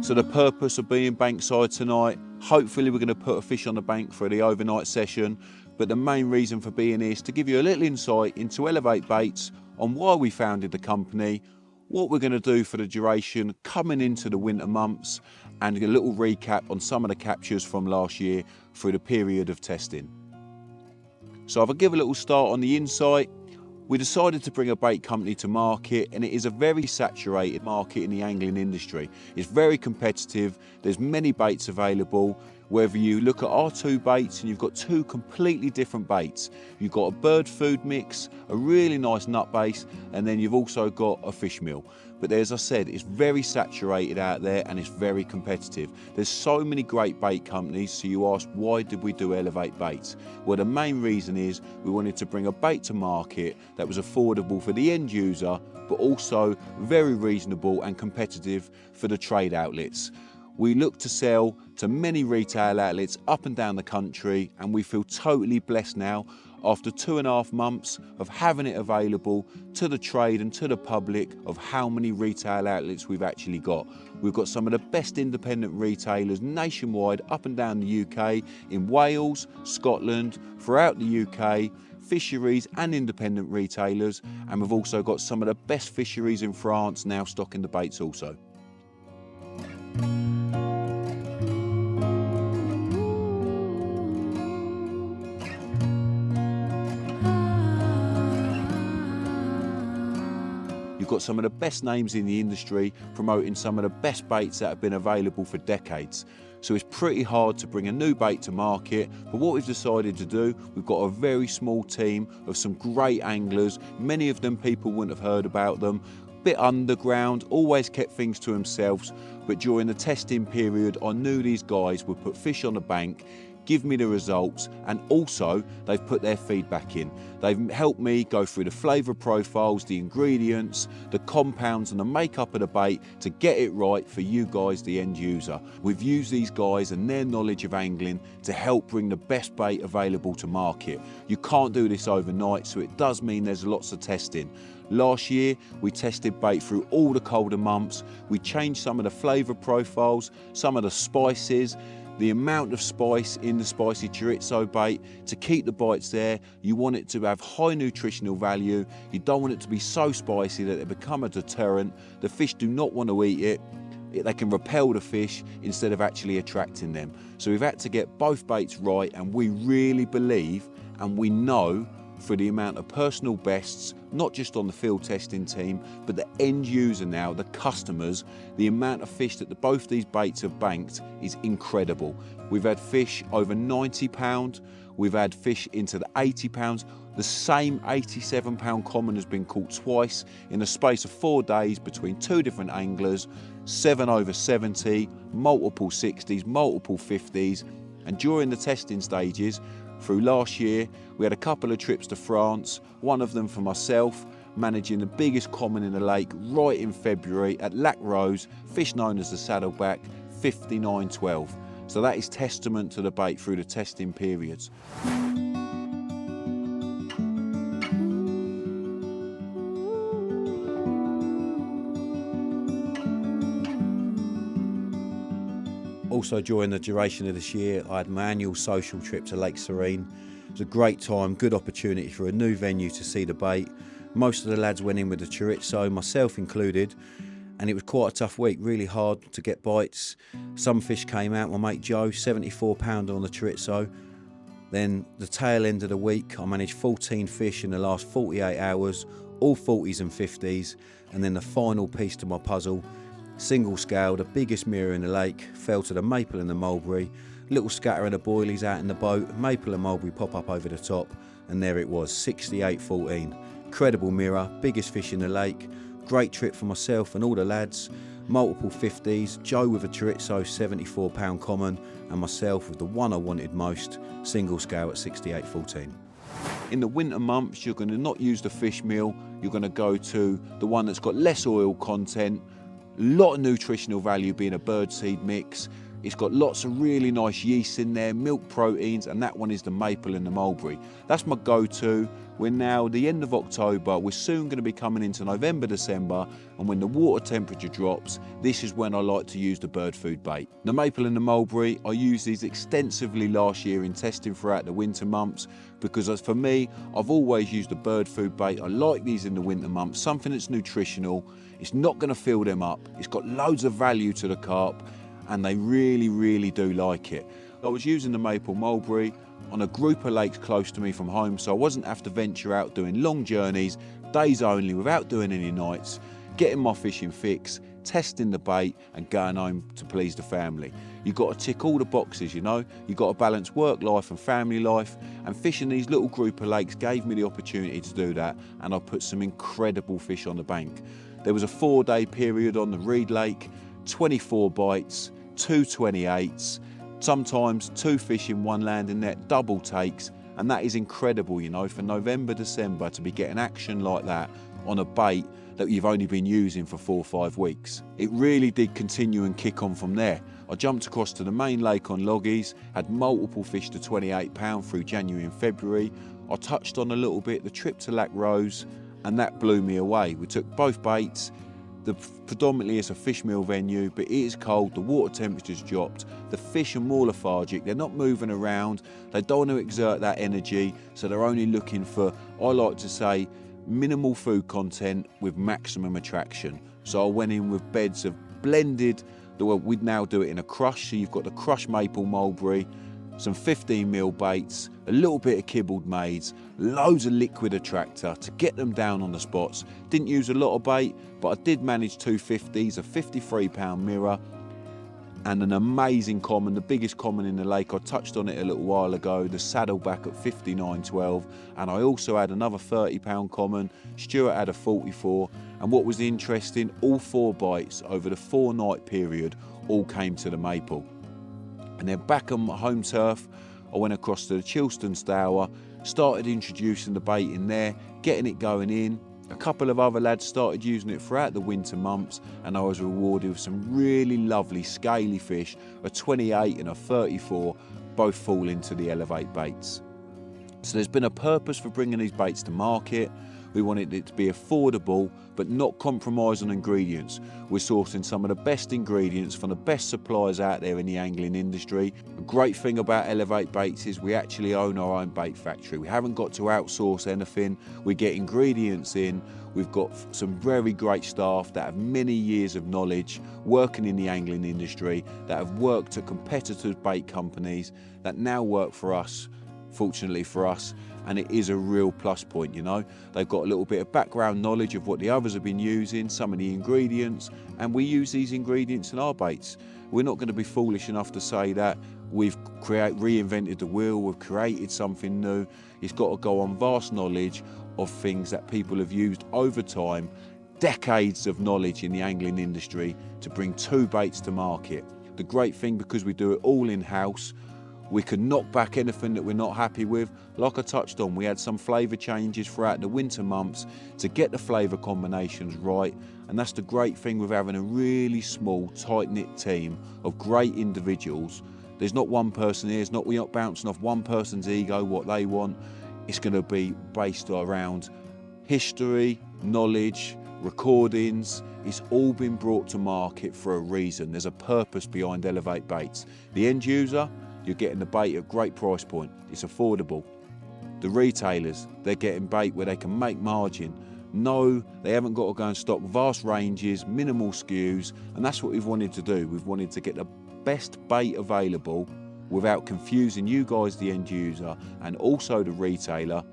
So the purpose of being bankside tonight, hopefully we're going to put a fish on the bank for the overnight session, but the main reason for being here is to give you a little insight into Elevate Baits, on why we founded the company, what we're going to do for the duration coming into the winter months, and a little recap on some of the captures from last year through the period of testing. So if I give a little start on the insight, we decided to bring a bait company to market, and it is a very saturated market in the angling industry. It's very competitive, there's many baits available. Whether you look at our two baits, and you've got two completely different baits. You've got a bird food mix, a really nice nut base, and then you've also got a fish meal. But as I said, it's very saturated out there and it's very competitive. There's so many great bait companies, so you ask, why did we do Elevate Baits? Well, the main reason is we wanted to bring a bait to market that was affordable for the end user, but also very reasonable and competitive for the trade outlets. We look to sell to many retail outlets up and down the country, and we feel totally blessed now after 2.5 months of having it available to the trade and to the public of how many retail outlets we've actually got. We've got some of the best independent retailers nationwide up and down the UK, in Wales, Scotland, throughout the UK, fisheries and independent retailers, and we've also got some of the best fisheries in France now stocking the baits also. You've got some of the best names in the industry promoting some of the best baits that have been available for decades. So it's pretty hard to bring a new bait to market, but what we've decided to do, we've got a very small team of some great anglers. Many of them people wouldn't have heard about them. Bit underground, always kept things to themselves, but during the testing period I knew these guys would put fish on the bank, give me the results, and also they've put their feedback in. They've helped me go through the flavour profiles, the ingredients, the compounds and the makeup of the bait to get it right for you guys, the end user. We've used these guys and their knowledge of angling to help bring the best bait available to market. You can't do this overnight, so it does mean there's lots of testing. Last year, we tested bait through all the colder months. We changed some of the flavour profiles, some of the spices, the amount of spice in the spicy chorizo bait to keep the bites there. You want it to have high nutritional value. You don't want it to be so spicy that it become a deterrent. The fish do not want to eat it. They can repel the fish instead of actually attracting them. So we've had to get both baits right, and we really believe, and we know for the amount of personal bests, not just on the field testing team, but the end user now, the customers, the amount of fish that both these baits have banked is incredible. We've had fish over 90 pound, we've had fish into the 80 pounds. The same 87 pound common has been caught twice in the space of 4 days between 2 different anglers, 7 over 70, multiple 60s, multiple 50s, and during the testing stages, through last year, we had a couple of trips to France, one of them for myself, managing the biggest common in the lake right in February at Lac Rose, fish known as the saddleback, 59.12. So that is testament to the bait through the testing periods. Also, during the duration of this year, I had my annual social trip to Lake Serene. It was a great time, good opportunity for a new venue to see the bait. Most of the lads went in with the chorizo, myself included, and it was quite a tough week, really hard to get bites. Some fish came out, my mate Joe, 74 pounder on the chorizo. Then the tail end of the week, I managed 14 fish in the last 48 hours, all 40s and 50s, and then the final piece to my puzzle, single scale, the biggest mirror in the lake, fell to the maple and the mulberry. Little scatter of the boilies out in the boat, maple and mulberry pop up over the top, and there it was, 68.14. Incredible mirror, biggest fish in the lake. Great trip for myself and all the lads. Multiple 50s, Joe with a chorizo 74 pound common, and myself with the one I wanted most, single scale at 68.14. In the winter months, you're going to not use the fish meal, you're going to go to the one that's got less oil content, a lot of nutritional value being a birdseed mix, It's got lots of really nice yeasts in there, milk proteins, and that one is the maple and the mulberry. That's my go-to. We're now the end of October. We're soon going to be coming into November, December, and when the water temperature drops, this is when I like to use the bird food bait. The maple and the mulberry, I used these extensively last year in testing throughout the winter months, because as for me, I've always used the bird food bait. I like these in the winter months, something that's nutritional. It's not going to fill them up. It's got loads of value to the carp, and they really do like it. I was using the maple mulberry on a group of lakes close to me from home, so I wasn't have to venture out doing long journeys, days only, without doing any nights, getting my fishing fix, testing the bait and going home to please the family. You've got to tick all the boxes, you know. You've got to balance work life and family life, and fishing these little group of lakes gave me the opportunity to do that, and I put some incredible fish on the bank. There was a 4-day period on the Reed Lake, 24 bites, 2 28s, sometimes 2 fish in one landing net, double takes, and that is incredible, you know, for November, December to be getting action like that on a bait that you've only been using for 4 or 5 weeks. It really did continue and kick on from there. I jumped across to the main lake on Loggies, had multiple fish to 28 pound through January and February. I touched on a little bit the trip to Lac Rose, and that blew me away. We took both baits. Predominantly it's a fish meal venue, but it is cold, the water temperature's dropped, the fish are more lethargic, they're not moving around, they don't want to exert that energy, so they're only looking for, I like to say, minimal food content with maximum attraction. So I went in with beds of blended, we'd now do it in a crush, so you've got the crushed maple mulberry, some 15mm baits, a little bit of kibbled maids, loads of liquid attractor to get them down on the spots. Didn't use a lot of bait, but I did manage 2 50s, a 53-pound mirror, and an amazing common, the biggest common in the lake. I touched on it a little while ago, the saddleback at 59.12, and I also had another 30-pound common. Stuart had a 44, and what was interesting, all 4 bites over the 4-night period all came to the maple. And then back on my home turf, I went across to the Chilston Stour, started introducing the bait in there, getting it going in. A couple of other lads started using it throughout the winter months, and I was rewarded with some really lovely scaly fish, a 28 and a 34, both fall into the Elevate baits. So there's been a purpose for bringing these baits to market. We wanted it to be affordable, but not compromise on ingredients. We're sourcing some of the best ingredients from the best suppliers out there in the angling industry. A great thing about Elevate Baits is we actually own our own bait factory. We haven't got to outsource anything. We get ingredients in. We've got some very great staff that have many years of knowledge working in the angling industry, that have worked at competitors' bait companies, that now work for us, fortunately for us, and it is a real plus point, you know. They've got a little bit of background knowledge of what the others have been using, some of the ingredients, and we use these ingredients in our baits. We're not going to be foolish enough to say that we've reinvented the wheel, we've created something new. It's got to go on vast knowledge of things that people have used over time, decades of knowledge in the angling industry to bring 2 baits to market. The great thing, because we do it all in-house, we can knock back anything that we're not happy with. Like I touched on, we had some flavour changes throughout the winter months to get the flavour combinations right, and that's the great thing with having a really small, tight-knit team of great individuals. There's not one person here, we're not bouncing off one person's ego, what they want. It's going to be based around history, knowledge, recordings. It's all been brought to market for a reason. There's a purpose behind Elevate Baits. The end user, you're getting the bait at a great price point. It's affordable. The retailers, they're getting bait where they can make margin. No, they haven't got to go and stock vast ranges, minimal SKUs, and that's what we've wanted to do. We've wanted to get the best bait available without confusing you guys, the end user, and also the retailer.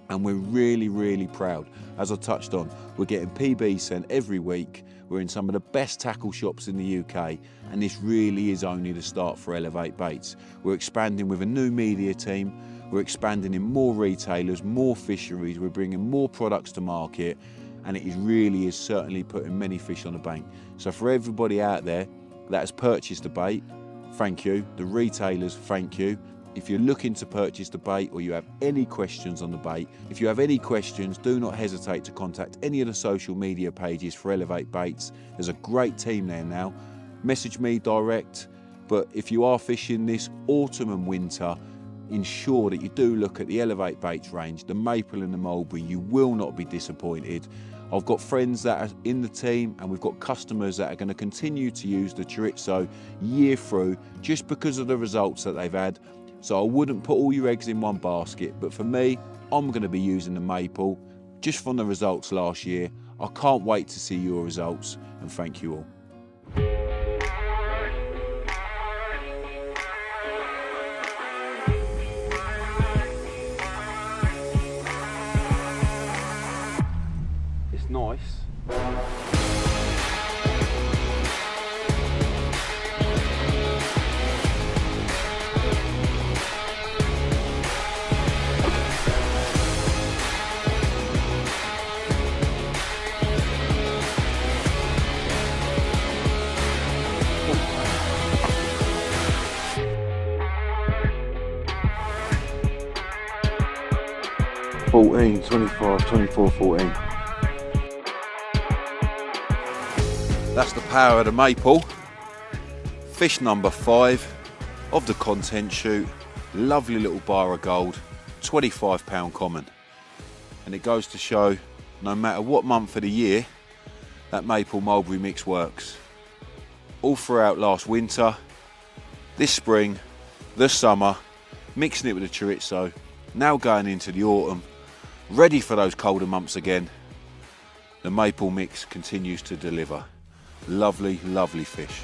And we're really proud. As I touched on, we're getting PBs sent every week. We're in some of the best tackle shops in the UK, and this really is only the start for Elevate Baits. We're expanding with a new media team. We're expanding in more retailers, more fisheries. We're bringing more products to market, and it really is certainly putting many fish on the bank. So for everybody out there that has purchased the bait, thank you. The retailers, thank you. If you're looking to purchase the bait, or you have any questions on the bait, if you have any questions, do not hesitate to contact any of the social media pages for Elevate Baits. There's a great team there now. Message me direct, But if you are fishing this autumn and winter, ensure that you do look at the Elevate Baits range, the maple and the mulberry. You will not be disappointed. I've got friends that are in the team, and we've got customers that are going to continue to use the chorizo year through just because of the results that they've had. So I wouldn't put all your eggs in one basket, but for me, I'm going to be using the maple just from the results last year. I can't wait to see your results, and thank you all. It's nice. $14, $25, $24, $14. That's the power of the maple. Fish number 5 of the content shoot. Lovely little bar of gold, £25 common. And it goes to show, no matter what month of the year, that maple mulberry mix works. All throughout last winter, this spring, this summer, mixing it with the chorizo, now going into the autumn, ready for those colder months again. The maple mix continues to deliver. Lovely, lovely fish.